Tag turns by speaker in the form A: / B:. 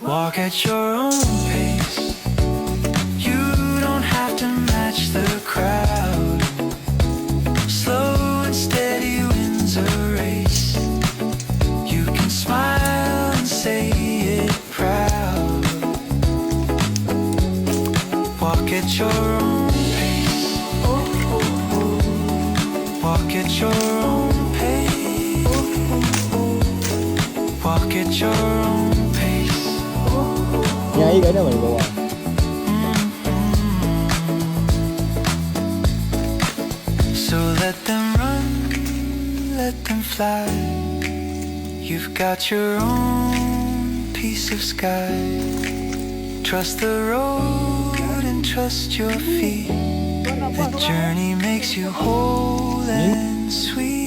A: Walk at your own pace. You don't have to match the crowd. Slow and steady wins a race. You can smile and say it proud. Walk at your own pace. Walk at your own pace. Walk at your own pace.
B: Nhảy cái nào mình bộ à?
A: So let them run, let them fly. You've got your own piece of sky. Trust the road and trust your feet. The journey makes you whole and sweet.